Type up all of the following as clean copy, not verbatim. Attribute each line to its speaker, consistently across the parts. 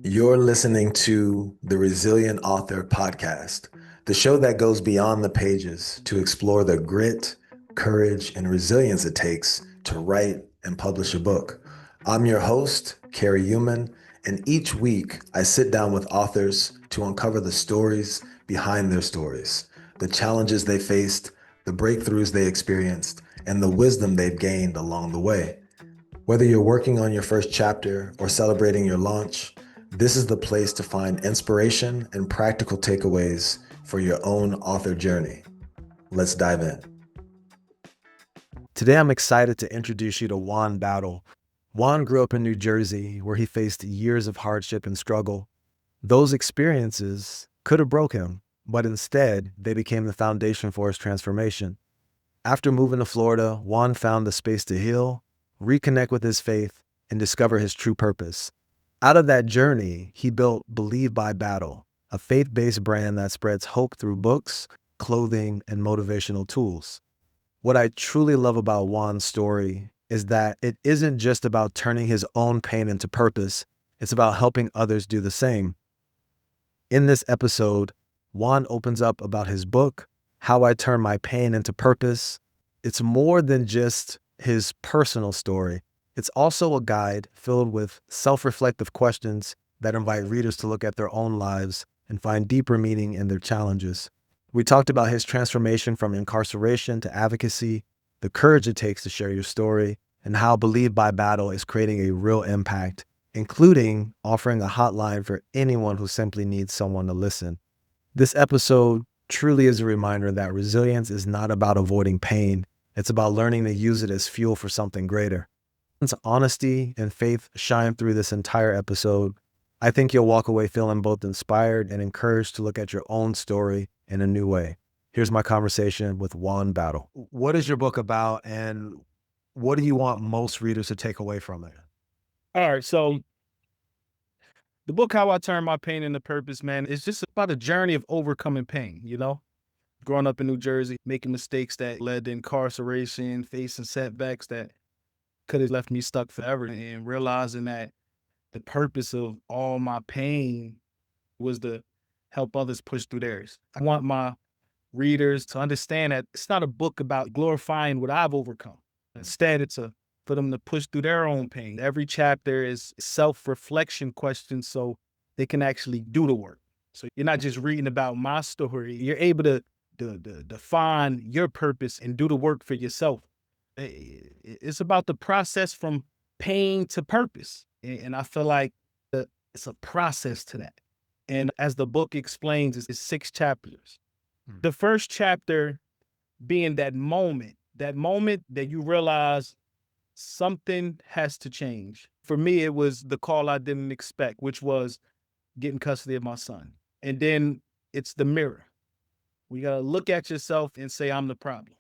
Speaker 1: You're listening to the Resilient Author Podcast, the show that goes beyond the pages to explore the grit, courage, and resilience it takes to write and publish a book. I'm your host, Kary, and each week I sit down with authors to uncover the stories behind their stories, the challenges they faced, the breakthroughs they experienced, and the wisdom they've gained along the way. Whether you're working on your first chapter or celebrating your launch, this is the place to find inspiration and practical takeaways for your own author journey. Let's dive in. Today, I'm excited to introduce you to Juan Battle. Juan grew up in New Jersey, where he faced years of hardship and struggle. Those experiences could have broke him, but instead, they became the foundation for his transformation. After moving to Florida, Juan found the space to heal, reconnect with his faith, and discover his true purpose. Out of that journey, he built Believe by Battle, a faith-based brand that spreads hope through books, clothing, and motivational tools. What I truly love about Juan's story is that it isn't just about turning his own pain into purpose, it's about helping others do the same. In this episode, Juan opens up about his book, How I Turned My Pain into Purpose. It's more than just his personal story. It's also a guide filled with self-reflective questions that invite readers to look at their own lives and find deeper meaning in their challenges. We talked about his transformation from incarceration to advocacy, the courage it takes to share your story, and how Believe by Battle is creating a real impact, including offering a hotline for anyone who simply needs someone to listen. This episode truly is a reminder that resilience is not about avoiding pain. It's about learning to use it as fuel for something greater. Since honesty and faith shine through this entire episode, I think you'll walk away feeling both inspired and encouraged to look at your own story in a new way. Here's my conversation with Juan Battle. What is your book about, and what do you want most readers to take away from it?
Speaker 2: All right, so the book How I Turned My Pain into Purpose, man, is just about a journey of overcoming pain, Growing up in New Jersey, making mistakes that led to incarceration, facing setbacks that could have left me stuck forever, and realizing that the purpose of all my pain was to help others push through theirs. I want my readers to understand that it's not a book about glorifying what I've overcome. Instead, for them to push through their own pain. Every chapter is self-reflection questions so they can actually do the work. So you're not just reading about my story. You're able to define your purpose and do the work for yourself. It's about the process from pain to purpose. And I feel like it's a process to that. And as the book explains, it's 6 chapters. The first chapter being that moment that you realize something has to change. For me, it was the call I didn't expect, which was getting custody of my son. And then it's the mirror. We got to look at yourself and say, I'm the problem.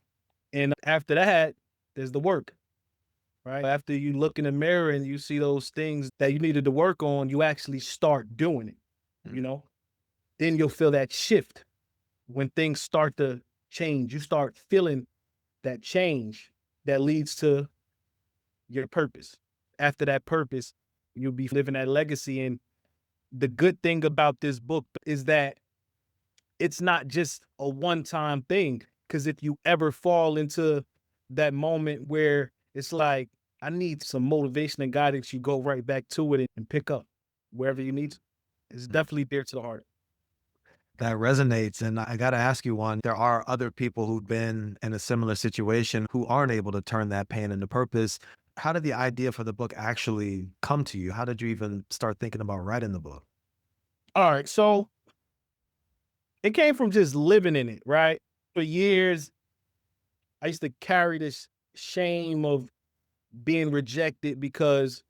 Speaker 2: And after that, there's the work, right? After you look in the mirror and you see those things that you needed to work on, you actually start doing it, you know? Then you'll feel that shift when things start to change. You start feeling that change that leads to your purpose. After that purpose, you'll be living that legacy. And the good thing about this book is that it's not just a one-time thing. Because if you ever fall into that moment where it's like, I need some motivation and guidance, you go right back to it and pick up wherever you need to. It's definitely dear to the heart.
Speaker 1: That resonates. And I got to ask you one, there are other people who've been in a similar situation who aren't able to turn that pain into purpose. How did the idea for the book actually come to you? How did you even start thinking about writing the book?
Speaker 2: All right. So it came from just living in it, right? For years, I used to carry this shame of being rejected because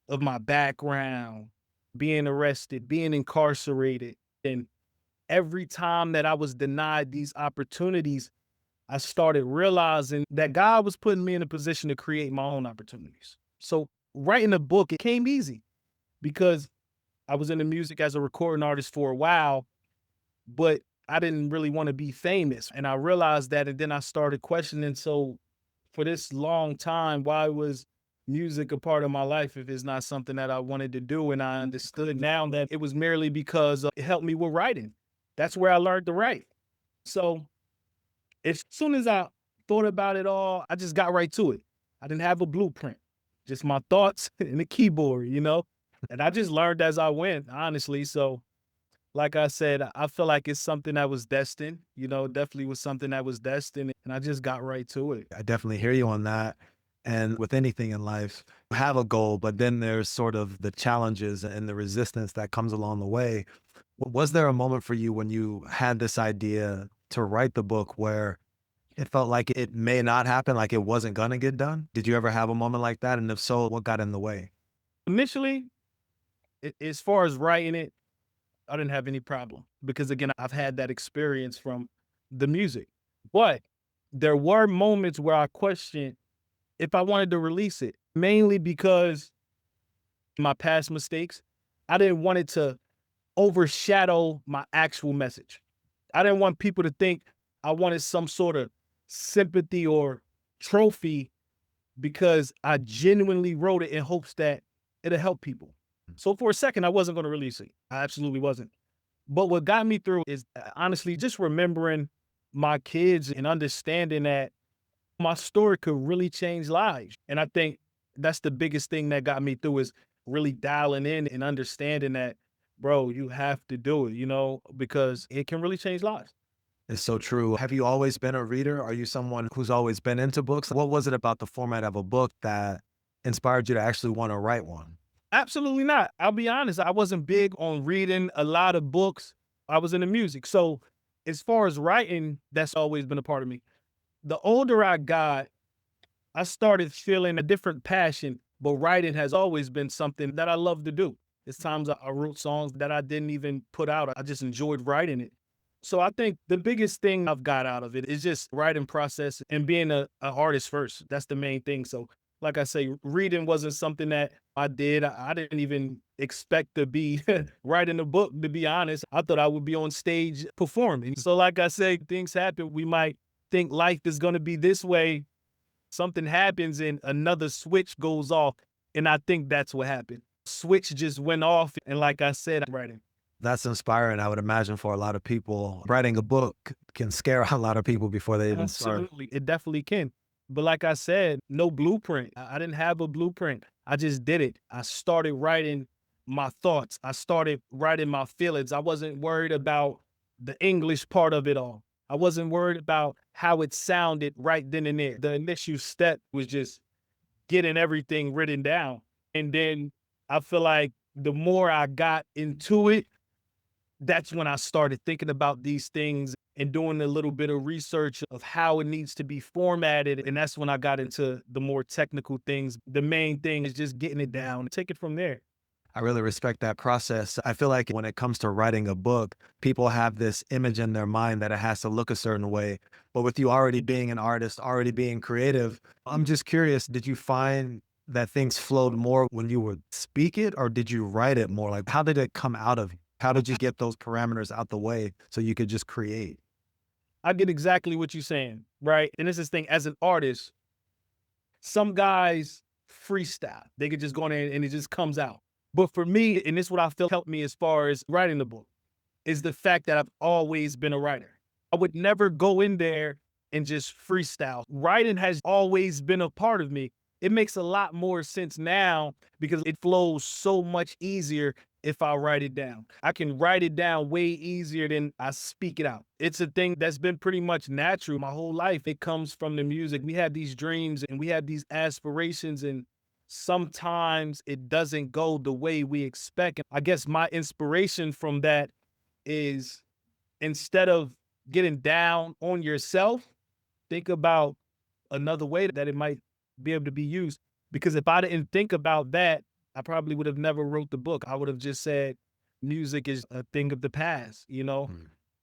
Speaker 2: of my background, being arrested, being incarcerated. And every time that I was denied these opportunities, I started realizing that God was putting me in a position to create my own opportunities. So writing a book, it came easy because I was in the music as a recording artist for a while, but I didn't really want to be famous. And I realized that, and then I started questioning, so for this long time, why was music a part of my life if it's not something that I wanted to do. And I understood now that it was merely because it helped me with writing. That's where I learned to write. So as soon as I thought about it all, I just got right to it. I didn't have a blueprint, just my thoughts and the keyboard, And I just learned as I went, honestly. So, like I said, I feel like it's something that was destined, definitely was something that was destined. And I just got right to it.
Speaker 1: I definitely hear you on that. And with anything in life, you have a goal, but then there's sort of the challenges and the resistance that comes along the way. Was there a moment for you when you had this idea to write the book where it felt like it may not happen, like it wasn't gonna get done? Did you ever have a moment like that? And if so, what got in the way?
Speaker 2: Initially, as far as writing it, I didn't have any problem because, again, I've had that experience from the music. But there were moments where I questioned if I wanted to release it, mainly because my past mistakes, I didn't want it to overshadow my actual message. I didn't want people to think I wanted some sort of sympathy or trophy because I genuinely wrote it in hopes that it'll help people. So for a second, I wasn't going to release it. I absolutely wasn't. But what got me through is honestly just remembering my kids and understanding that my story could really change lives. And I think that's the biggest thing that got me through is really dialing in and understanding that, bro, you have to do it, because it can really change lives.
Speaker 1: It's so true. Have you always been a reader? Are you someone who's always been into books? What was it about the format of a book that inspired you to actually want to write one?
Speaker 2: Absolutely not. I'll be honest, I wasn't big on reading a lot of books. I was into music. So as far as writing, that's always been a part of me. The older I got, I started feeling a different passion, but writing has always been something that I love to do. It's times I wrote songs that I didn't even put out. I just enjoyed writing it. So I think the biggest thing I've got out of it is just writing process and being a artist first. That's the main thing. So like I say, reading wasn't something that I did. I didn't even expect to be writing a book, to be honest. I thought I would be on stage performing. So like I say, things happen. We might think life is going to be this way. Something happens and another switch goes off. And I think that's what happened. Switch just went off. And like I said, I'm writing.
Speaker 1: That's inspiring, I would imagine, for a lot of people. Writing a book can scare a lot of people before they even start.
Speaker 2: Absolutely. It definitely can. But like I said, no blueprint. I didn't have a blueprint. I just did it. I started writing my thoughts. I started writing my feelings. I wasn't worried about the English part of it all. I wasn't worried about how it sounded right then and there. The initial step was just getting everything written down. And then I feel like the more I got into it, that's when I started thinking about these things and doing a little bit of research of how it needs to be formatted. And that's when I got into the more technical things. The main thing is just getting it down, take it from there.
Speaker 1: I really respect that process. I feel like when it comes to writing a book, people have this image in their mind that it has to look a certain way. But with you already being an artist, already being creative, I'm just curious, did you find that things flowed more when you would speak it, or did you write it more? Like, how did it come out of you? How did you get those parameters out the way so you could just create?
Speaker 2: I get exactly what you're saying, right? And this is the thing, as an artist, some guys freestyle. They could just go in there and it just comes out. But for me, and this is what I feel helped me as far as writing the book, is the fact that I've always been a writer. I would never go in there and just freestyle. Writing has always been a part of me. It makes a lot more sense now because it flows so much easier if I write it down. I can write it down way easier than I speak it out. It's a thing that's been pretty much natural my whole life. It comes from the music. We have these dreams and we have these aspirations, and sometimes it doesn't go the way we expect. And I guess my inspiration from that is, instead of getting down on yourself, think about another way that it might be able to be used. Because if I didn't think about that, I probably would have never wrote the book. I would have just said music is a thing of the past.
Speaker 1: Mm.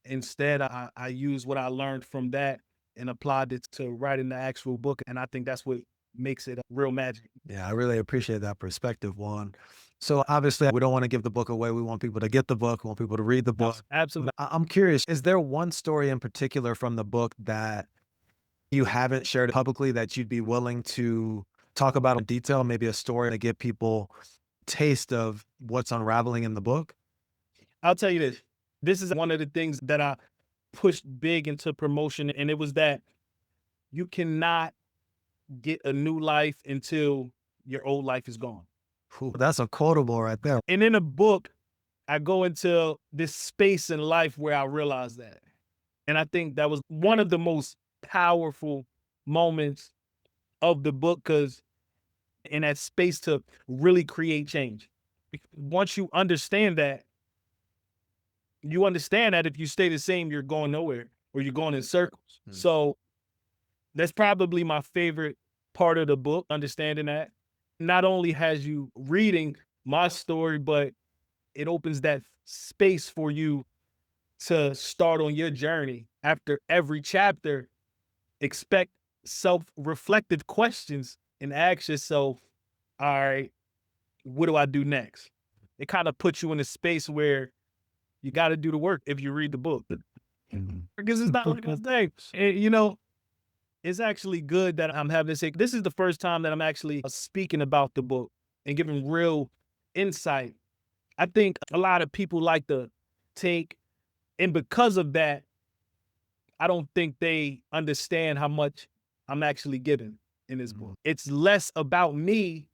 Speaker 2: Instead, I used what I learned from that and applied it to writing the actual book. And I think that's what makes it real magic.
Speaker 1: Yeah, I really appreciate that perspective, Juan. So obviously, we don't want to give the book away. We want people to get the book. We want people to read the book.
Speaker 2: Absolutely.
Speaker 1: I'm curious, is there one story in particular from the book that you haven't shared publicly that you'd be willing to talk about in detail, maybe a story to give people taste of what's unraveling in the book?
Speaker 2: I'll tell you this. This is one of the things that I pushed big into promotion, and it was that you cannot get a new life until your old life is gone.
Speaker 1: Whew, that's a quotable right there.
Speaker 2: And in a book, I go into this space in life where I realized that. And I think that was one of the most powerful moments of the book because in that space to really create change. Once you understand that if you stay the same, you're going nowhere or you're going in circles.
Speaker 1: Mm.
Speaker 2: So that's probably my favorite part of the book, understanding that. Not only has you reading my story, but it opens that space for you to start on your journey. After every chapter, expect self-reflective questions and ask yourself, all right, what do I do next? It kind of puts you in a space where you got to do the work if you read the book. Because it's not like I say, it's actually good that I'm having this. This is the first time that I'm actually speaking about the book and giving real insight. I think a lot of people like to take, and because of that, I don't think they understand how much I'm actually giving in this book. It's less about me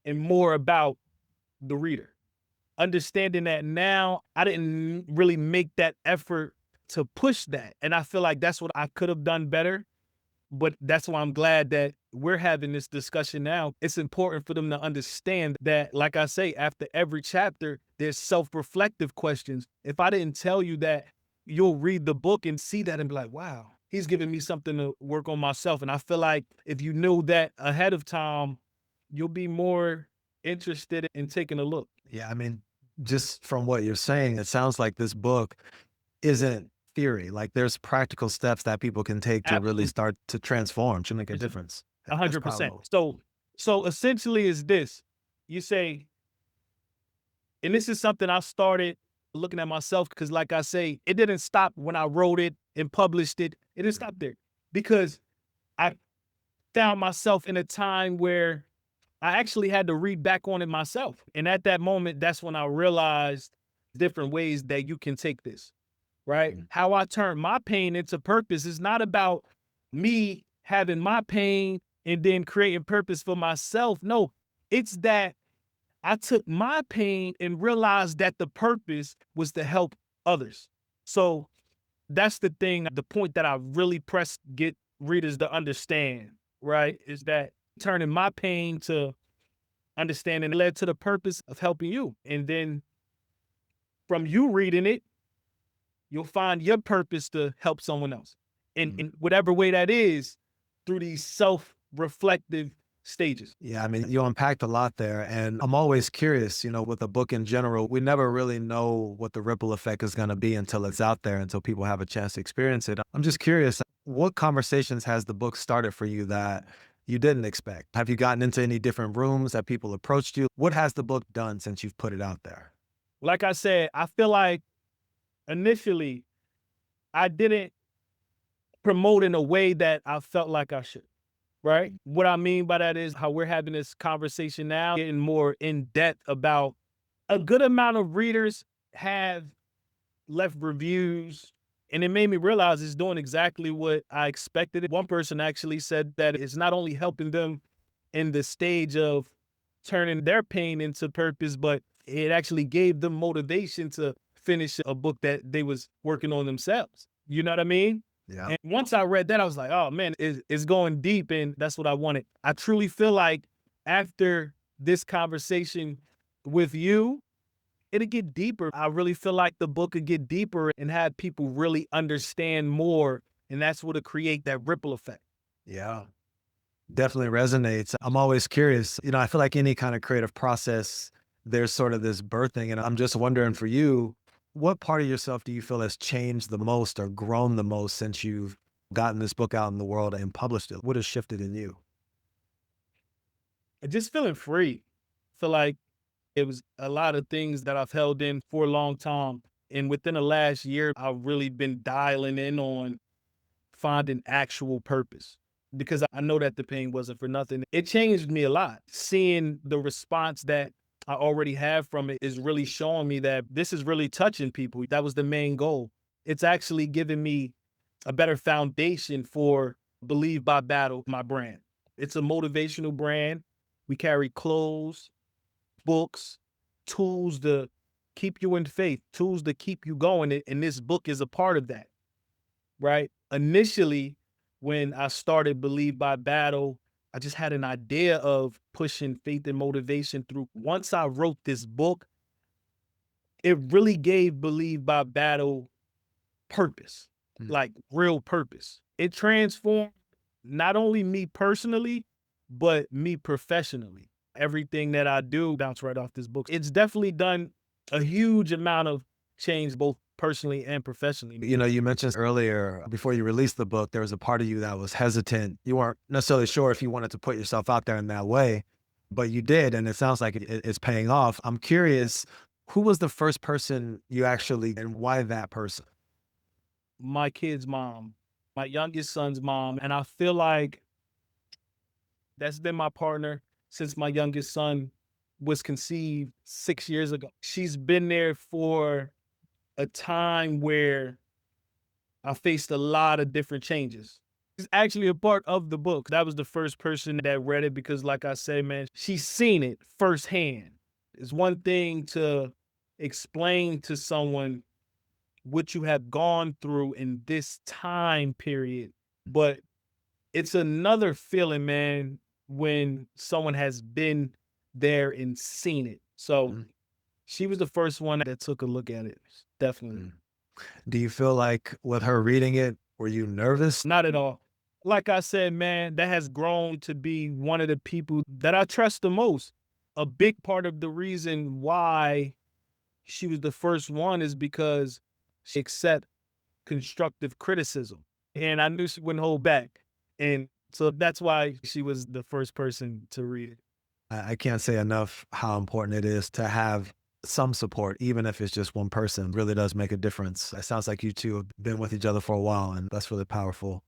Speaker 2: and more about the reader. Understanding that now, I didn't really make that effort to push that. And I feel like that's what I could have done better. But that's why I'm glad that we're having this discussion now. It's important for them to understand that, like I say, after every chapter, there's self-reflective questions. If I didn't tell you that, you'll read the book and see that and be like, wow, he's giving me something to work on myself. And I feel like if you knew that ahead of time, you'll be more interested in taking a look.
Speaker 1: Yeah, I mean, just from what you're saying, it sounds like this book isn't theory. Like there's practical steps that people can take to really
Speaker 2: Absolutely.
Speaker 1: start to transform, to make a difference. That's
Speaker 2: 100%.
Speaker 1: powerful.
Speaker 2: So essentially is this, you say, and this is something I started looking at myself because, like I say, it didn't stop when I wrote it and published it. It didn't stop there because I found myself in a time where I actually had to read back on it myself. And at that moment, that's when I realized different ways that you can take this, right? How I turn my pain into purpose is not about me having my pain and then creating purpose for myself. No, it's that I took my pain and realized that the purpose was to help others. So that's the thing, the point that I really press get readers to understand, right? Is that turning my pain to understanding led to the purpose of helping you. And then from you reading it, you'll find your purpose to help someone else. In whatever way that is, through these self-reflective stages.
Speaker 1: Yeah, I mean, you unpacked a lot there. And I'm always curious, with a book in general, we never really know what the ripple effect is going to be until it's out there, until people have a chance to experience it. I'm just curious, what conversations has the book started for you that you didn't expect? Have you gotten into any different rooms that people approached you? What has the book done since you've put it out there?
Speaker 2: Like I said, I feel like initially I didn't promote in a way that I felt like I should. Right? What I mean by that is how we're having this conversation now, getting more in depth about a good amount of readers have left reviews, and it made me realize it's doing exactly what I expected. One person actually said that it's not only helping them in the stage of turning their pain into purpose, but it actually gave them motivation to finish a book that they was working on themselves. You know what I mean?
Speaker 1: Yeah.
Speaker 2: And once I read that, I was like, oh man, it's going deep, and that's what I wanted. I truly feel like after this conversation with you, it'll get deeper. I really feel like the book could get deeper and have people really understand more, and that's what'll create that ripple effect.
Speaker 1: Yeah. Definitely resonates. I'm always curious. I feel like any kind of creative process, there's sort of this birthing. And I'm just wondering for you, what part of yourself do you feel has changed the most or grown the most since you've gotten this book out in the world and published it? What has shifted in you?
Speaker 2: Just feeling free. Feel like it was a lot of things that I've held in for a long time. And within the last year, I've really been dialing in on finding actual purpose. because I know that the pain wasn't for nothing. It changed me a lot. Seeing the response that I already have from it is really showing me that this is really touching people. That was the main goal. It's actually giving me a better foundation for Believe by Battle, my brand. It's a motivational brand. We carry clothes, books, tools to keep you in faith, tools to keep you going. And this book is a part of that, right? Initially, when I started Believe by Battle, I just had an idea of pushing faith and motivation through. Once I wrote this book, it really gave Believe by Battle purpose,
Speaker 1: Mm.
Speaker 2: like real purpose. It transformed not only me personally, but me professionally. Everything that I do bounced right off this book. It's definitely done a huge amount of change, both personally and professionally.
Speaker 1: You know, you mentioned earlier before you released the book, there was a part of you that was hesitant. You weren't necessarily sure if you wanted to put yourself out there in that way, but you did, and it sounds like it's paying off. I'm curious, who was the first person you actually, and why that person?
Speaker 2: My kid's mom, my youngest son's mom, and I feel like that's been my partner since my youngest son was conceived 6 years ago. She's been there for a time where I faced a lot of different changes. She's actually a part of the book. That was the first person that read it because, like I said, man, she's seen it firsthand. It's one thing to explain to someone what you have gone through in this time period, but it's another feeling, man, when someone has been there and seen it. So
Speaker 1: Mm,
Speaker 2: she was the first one that took a look at it. Definitely.
Speaker 1: mm. Do you feel like with her reading it, were you nervous?
Speaker 2: Not at all. Like I said, man, that has grown to be one of the people that I trust the most. A big part of the reason why she was the first one is because she accept constructive criticism. And I knew she wouldn't hold back. And so that's why she was the first person to read it.
Speaker 1: I can't say enough how important it is to have some support, even if it's just one person, really does make a difference. It sounds like you two have been with each other for a while, and that's really powerful.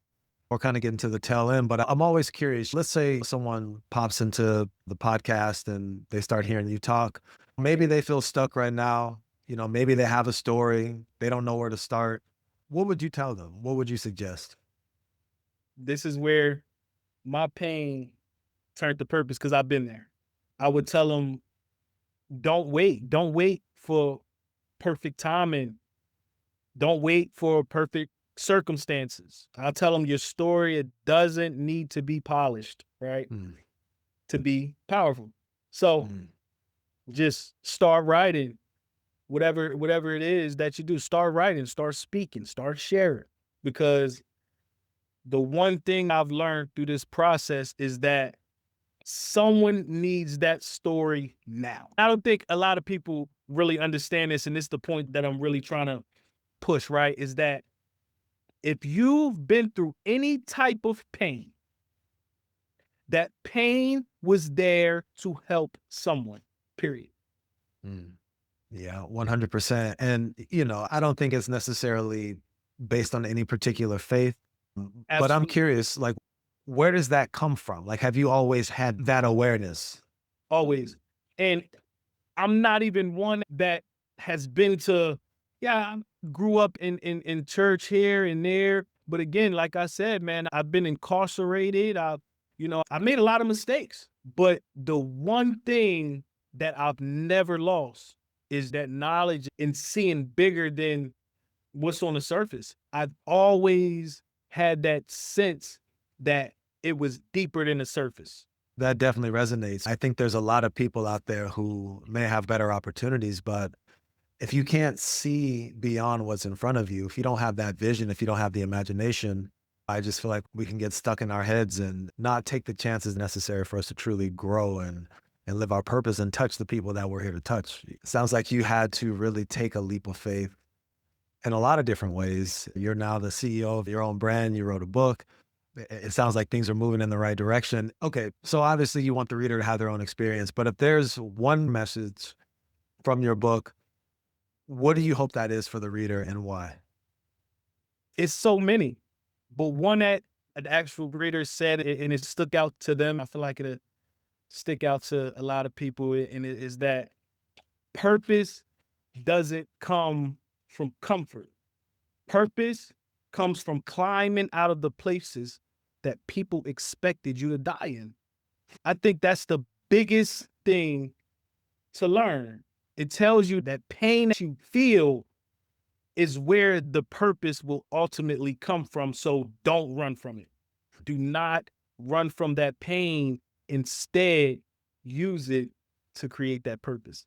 Speaker 1: We're kind of getting to the tail end, but I'm always curious. Let's say someone pops into the podcast and they start hearing you talk. Maybe they feel stuck right now. You know, maybe they have a story, they don't know where to start. What would you tell them? What would you suggest?
Speaker 2: This is where my pain turned to purpose because I've been there. I would tell them, don't wait. Don't wait for perfect timing. Don't wait for perfect circumstances. I'll tell them your story, it doesn't need to be polished, right?
Speaker 1: Mm,
Speaker 2: To be powerful. So
Speaker 1: mm.
Speaker 2: just start writing. Whatever it is that you do, start writing, start speaking, start sharing. Because the one thing I've learned through this process is that someone needs that story now. I don't think a lot of people really understand this, and this is the point that I'm really trying to push, right? Is that if you've been through any type of pain, that pain was there to help someone, period.
Speaker 1: Mm. Yeah, 100%. And, you know, I don't think it's necessarily based on any particular faith, but I'm
Speaker 2: Absolutely.
Speaker 1: curious, like, where does that come from? Like, have you always had that awareness?
Speaker 2: Always. And I'm not even one that has been to, yeah, I grew up in church here and there. But again, like I said, man, I've been incarcerated. I made a lot of mistakes. But the one thing that I've never lost is that knowledge and seeing bigger than what's on the surface. I've always had that sense that it was deeper than the surface.
Speaker 1: That definitely resonates. I think there's a lot of people out there who may have better opportunities, but if you can't see beyond what's in front of you, if you don't have that vision, if you don't have the imagination, I just feel like we can get stuck in our heads and not take the chances necessary for us to truly grow and live our purpose and touch the people that we're here to touch. It sounds like you had to really take a leap of faith in a lot of different ways. You're now the CEO of your own brand. You wrote a book. It sounds like things are moving in the right direction. Okay, so obviously you want the reader to have their own experience, but if there's one message from your book, what do you hope that is for the reader and why?
Speaker 2: It's so many, but one that an actual reader said it and it stuck out to them. I feel like it'll stick out to a lot of people, and it is that purpose doesn't come from comfort. Purpose comes from climbing out of the places that people expected you to die in. I think that's the biggest thing to learn. It tells you that pain that you feel is where the purpose will ultimately come from. So don't run from it. Do not run from that pain. Instead, use it to create that purpose.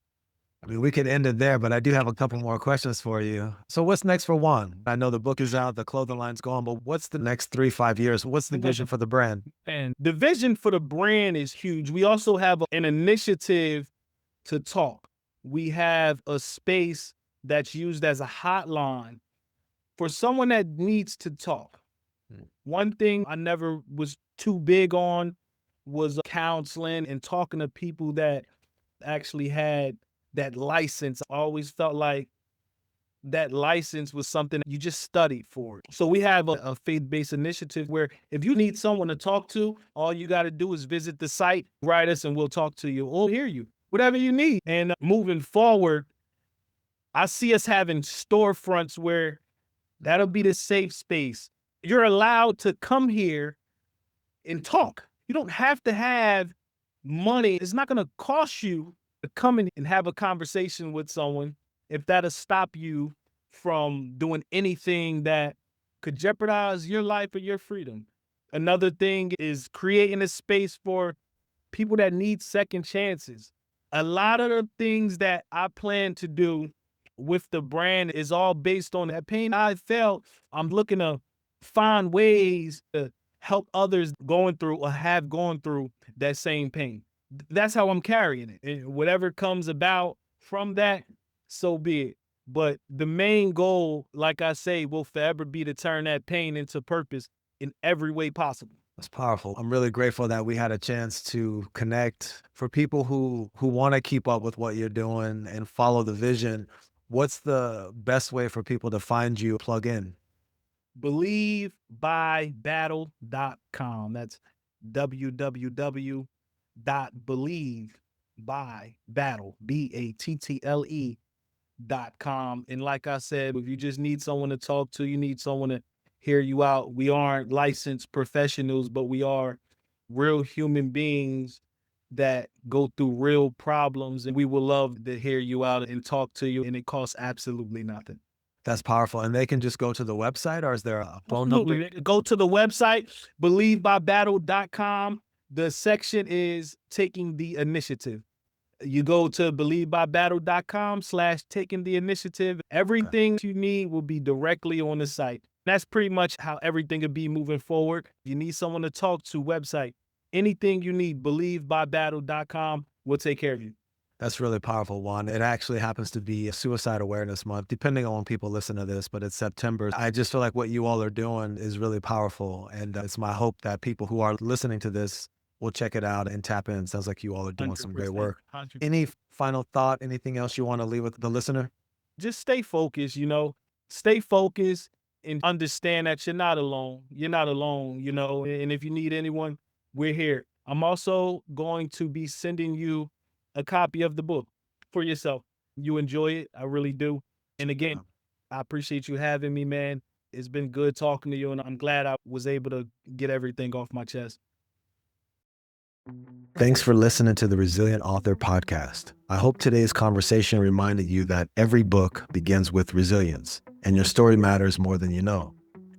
Speaker 1: I mean, we could end it there, but I do have a couple more questions for you. So what's next for Juan? I know the book is out, the clothing line's gone, but what's the next 3, 5 years? What's the vision for the brand?
Speaker 2: And the vision for the brand is huge. We also have an initiative to talk. We have a space that's used as a hotline for someone that needs to talk. One thing I never was too big on was counseling and talking to people that actually had that license. I always felt like that license was something you just studied for. So we have a faith-based initiative where if you need someone to talk to, all you got to do is visit the site, write us, and we'll talk to you. We'll hear you, whatever you need. And moving forward, I see us having storefronts where that'll be the safe space. You're allowed to come here and talk. You don't have to have money. It's not going to cost you to come in and have a conversation with someone if that'll stop you from doing anything that could jeopardize your life or your freedom. Another thing is creating a space for people that need second chances. A lot of the things that I plan to do with the brand is all based on that pain I felt. I'm looking to find ways to help others going through or have gone through that same pain. That's how I'm carrying it. And whatever comes about from that, so be it. But the main goal, like I say, will forever be to turn that pain into purpose in every way possible.
Speaker 1: That's powerful. I'm really grateful that we had a chance to connect. For people who want to keep up with what you're doing and follow the vision, what's the best way for people to find you, plug in?
Speaker 2: believebybattle.com. That's www.believebybattle, BATTLE.com. And like I said, if you just need someone to talk to, you need someone to hear you out. We aren't licensed professionals, but we are real human beings that go through real problems, and we will love to hear you out and talk to you, and it costs absolutely nothing.
Speaker 1: That's powerful. And they can just go to the website, or is there a phone number?
Speaker 2: Absolutely. Go to the website, believebybattle.com. The section is taking the initiative. You go to believebybattle.com/taking the initiative. Everything you need will be directly on the site. That's pretty much how everything will be moving forward. You need someone to talk to, website. Anything you need, believebybattle.com. We'll take care of you.
Speaker 1: That's really powerful, Juan. It actually happens to be a Suicide Awareness Month, depending on when people listen to this, but it's September. I just feel like what you all are doing is really powerful. And it's my hope that people who are listening to this will check it out and tap in. Sounds like you all are doing some great work.
Speaker 2: 100%.
Speaker 1: Any final thought, anything else you want to leave with the listener?
Speaker 2: Just stay focused, stay focused and understand that you're not alone. You're not alone, and if you need anyone, we're here. I'm also going to be sending you a copy of the book for yourself. You enjoy it. I really do. And again, I appreciate you having me, man. It's been good talking to you, and I'm glad I was able to get everything off my chest.
Speaker 1: Thanks for listening to the Resilient Author Podcast. I hope today's conversation reminded you that every book begins with resilience, and your story matters more than you know.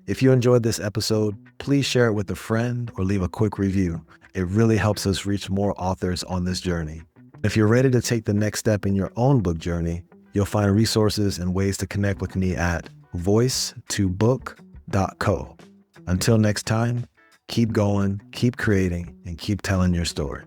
Speaker 1: If you enjoyed this episode, please share it with a friend or leave a quick review. It really helps us reach more authors on this journey. If you're ready to take the next step in your own book journey, you'll find resources and ways to connect with me at voice2book.co. Until next time, keep going, keep creating, and keep telling your story.